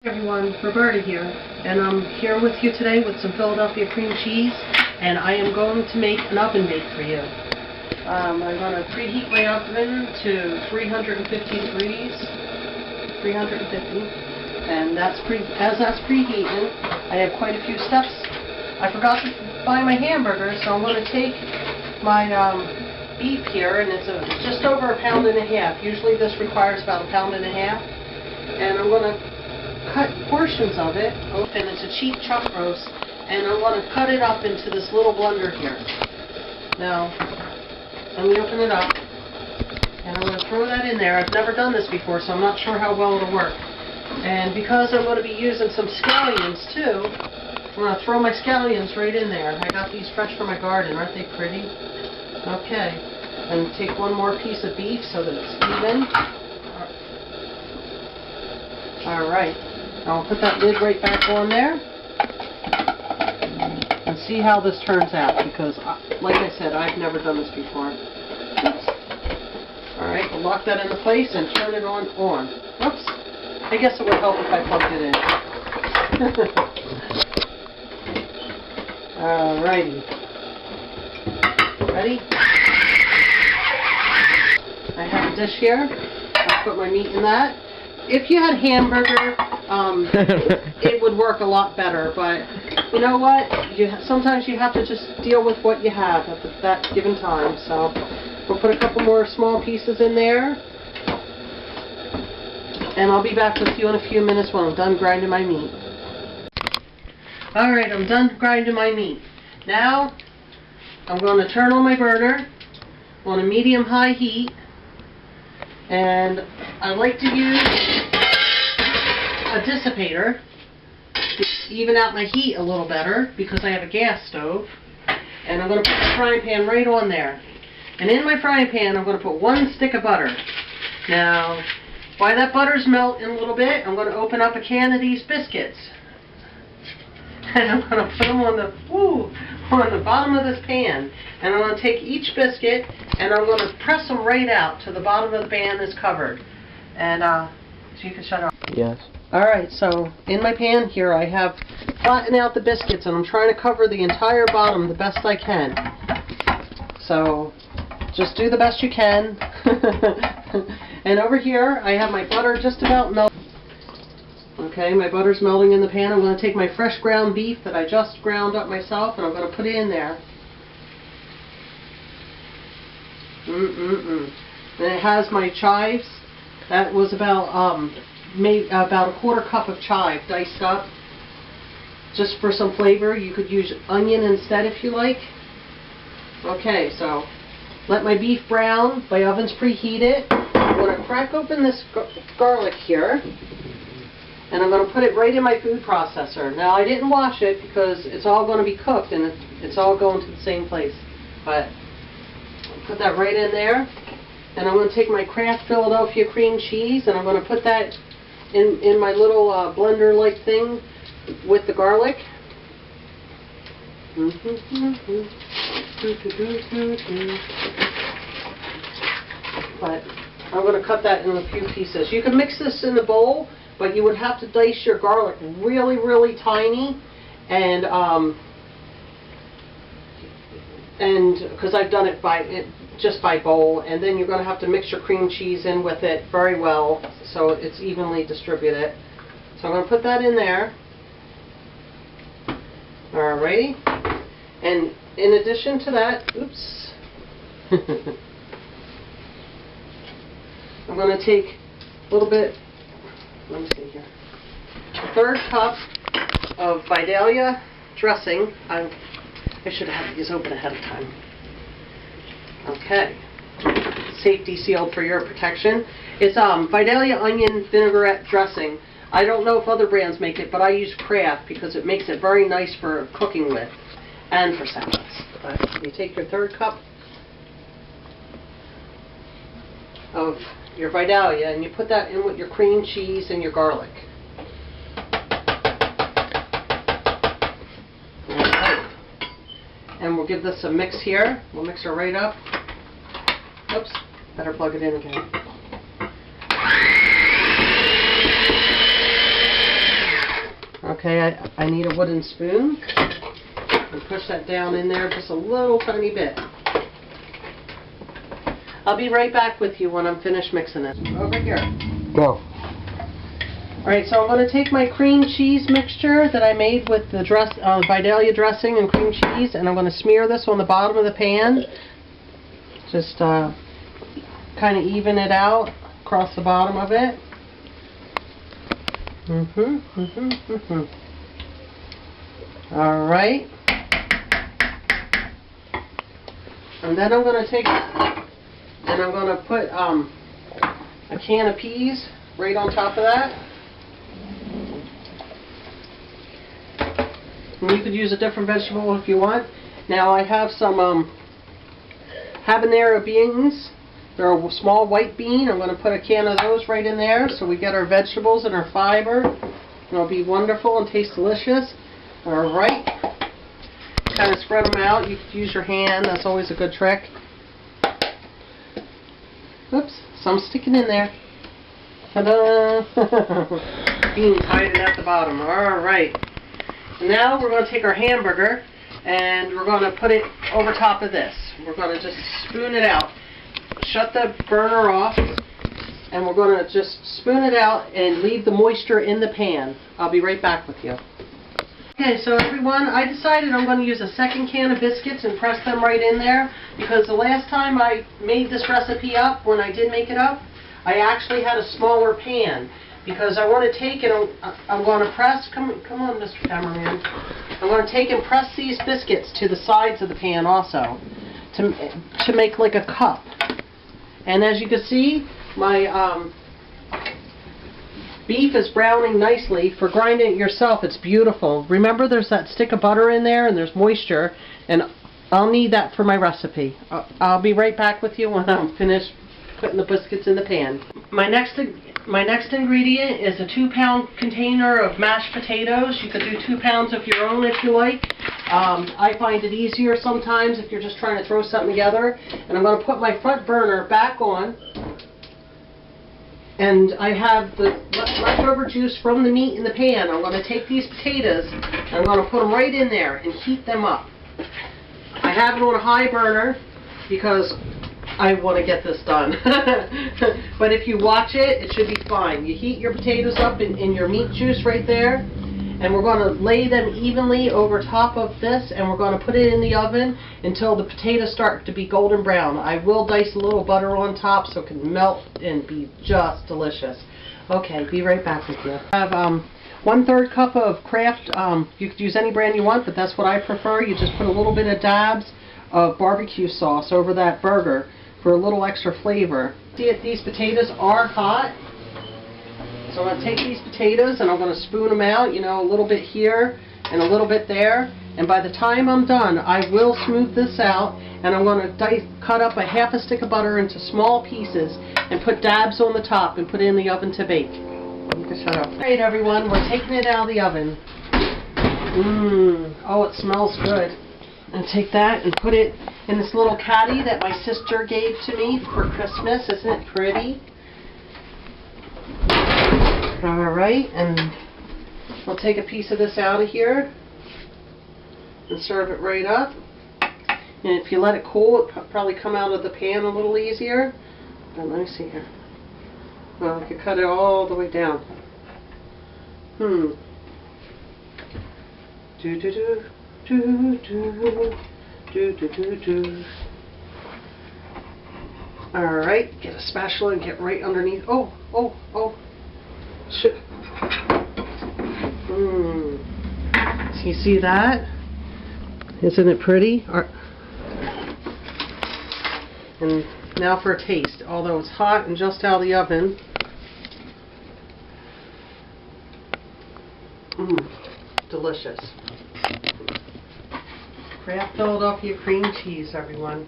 Hey everyone, Roberta here, and I'm here with you today with some Philadelphia cream cheese, and I am going to make an oven bake for you. I'm going to preheat my oven to 350 degrees, 350, and as that's preheating, I have quite a few steps. I forgot to buy my hamburger, so I'm going to take my beef here, and it's just over 1.5 pounds. Usually this requires about 1.5 pounds, and I'm going to cut portions of it, and it's a cheap chuck roast, and I want to cut it up into this little blender here. Now, let me open it up, and I'm going to throw that in there. I've never done this before, so I'm not sure how well it'll work. And because I'm going to be using some scallions too, I'm going to throw my scallions right in there. I got these fresh from my garden. Aren't they pretty? Okay, and take one more piece of beef so that it's even. Alright. I'll put that lid right back on there and see how this turns out, because like I said, I've never done this before. Oops. Alright, we'll lock that into place and turn it on. Oops. I guess it would help if I plugged it in. Alrighty. Ready? I have a dish here. I'll put my meat in that. If you had hamburger, it would work a lot better, but you know what? Sometimes you have to just deal with what you have at that given time. So we'll put a couple more small pieces in there, and I'll be back with you in a few minutes when I'm done grinding my meat. Alright, I'm done grinding my meat. Now, I'm going to turn on my burner on a medium-high heat, and I like to use a dissipator to even out my heat a little better, because I have a gas stove. And I'm going to put the frying pan right on there. And in my frying pan, I'm going to put 1 stick of butter. Now, while that butter's melting a little bit, I'm going to open up a can of these biscuits. And I'm going to put them on the bottom of this pan. And I'm going to take each biscuit and I'm going to press them right out to the bottom of the pan that's covered. And so you can shut off. Yes. Alright, so in my pan here I have flattened out the biscuits, and I'm trying to cover the entire bottom the best I can. So just do the best you can. And over here I have my butter just about melted. Okay, my butter's melting in the pan. I'm going to take my fresh ground beef that I just ground up myself, and I'm going to put it in there. And it has my chives. That was about maybe about a 1/4 cup of chive diced up, just for some flavor. You could use onion instead if you like. Okay, so let my beef brown. My oven's preheated. I'm going to crack open this garlic here, and I'm going to put it right in my food processor. Now, I didn't wash it because it's all going to be cooked and it's all going to the same place. But I'll put that right in there. And I'm going to take my Kraft Philadelphia cream cheese, and I'm going to put that in my little blender-like thing with the garlic. But I'm going to cut that in a few pieces. You can mix this in the bowl, but you would have to dice your garlic really, really tiny, and because I've done it just by bowl, and then you're going to have to mix your cream cheese in with it very well so it's evenly distributed. So I'm going to put that in there. Alrighty. And in addition to that, oops, I'm going to take a little bit, let me see here, 1/3 cup of Vidalia dressing. I should have had these open ahead of time. Okay. Safety sealed for your protection. It's Vidalia onion vinaigrette dressing. I don't know if other brands make it, but I use Kraft because it makes it very nice for cooking with and for salads. But you take your 1/3 cup of your Vidalia and you put that in with your cream cheese and your garlic. And we'll give this a mix here. We'll mix her right up. Oops, better plug it in again. Okay, I need a wooden spoon. And push that down in there just a little tiny bit. I'll be right back with you when I'm finished mixing it. Over here. Go. Alright, so I'm going to take my cream cheese mixture that I made with the Vidalia dressing and cream cheese, and I'm going to smear this on the bottom of the pan. Just kind of even it out across the bottom of it. Alright. And then I'm going to take and I'm going to put a can of peas right on top of that. And you could use a different vegetable if you want. Now I have some habanero beans. They're a small white bean. I'm going to put a can of those right in there so we get our vegetables and our fiber. It'll be wonderful and taste delicious. Alright. Kind of spread them out. You could use your hand. That's always a good trick. Oops. Some sticking in there. Ta-da! Beans hiding at the bottom. Alright. Now we're going to take our hamburger and we're going to put it over top of this. We're going to just spoon it out. Shut the burner off and we're going to just spoon it out and leave the moisture in the pan. I'll be right back with you. Okay, so everyone, I decided I'm going to use a second can of biscuits and press them right in there because the last time I made this recipe up, when I did make it up, I actually had a smaller pan. Because I want to take it, I'm going to press, come on Mr. Cameraman, I'm going to take and press these biscuits to the sides of the pan also, to make like a cup. And as you can see, my beef is browning nicely. For grinding it yourself, it's beautiful. Remember there's that stick of butter in there and there's moisture, and I'll need that for my recipe. I'll be right back with you when I'm finished putting the biscuits in the pan. My next ingredient is a 2-pound container of mashed potatoes. You could do 2 pounds of your own if you like. I find it easier sometimes if you're just trying to throw something together. And I'm going to put my front burner back on. And I have the leftover juice from the meat in the pan. I'm going to take these potatoes and I'm going to put them right in there and heat them up. I have it on a high burner because I want to get this done. But if you watch it, it should be fine. You heat your potatoes up in your meat juice right there, and we're going to lay them evenly over top of this, and we're going to put it in the oven until the potatoes start to be golden brown. I will dice a little butter on top so it can melt and be just delicious. Okay, be right back with you. I have 1/3 cup of Kraft. You could use any brand you want, but that's what I prefer. You just put a little bit of dabs of barbecue sauce over that burger for a little extra flavor. See if these potatoes are hot. So I'm going to take these potatoes and I'm going to spoon them out, you know, a little bit here and a little bit there. And by the time I'm done, I will smooth this out and I'm going to cut up a half a stick of butter into small pieces and put dabs on the top and put it in the oven to bake. You can shut up. Alright everyone, we're taking it out of the oven. Oh, it smells good. And take that and put it in this little caddy that my sister gave to me for Christmas. Isn't it pretty? Alright, and we'll take a piece of this out of here and serve it right up. And if you let it cool, it'll probably come out of the pan a little easier. But let me see here. Well, I could cut it all the way down. Do do do. Do, do, do, do, do, do. Alright, get a spatula and get right underneath. Oh. Shit. So you see that? Isn't it pretty? And now for a taste. Although it's hot and just out of the oven. Delicious. Kraft Philadelphia cream cheese, everyone.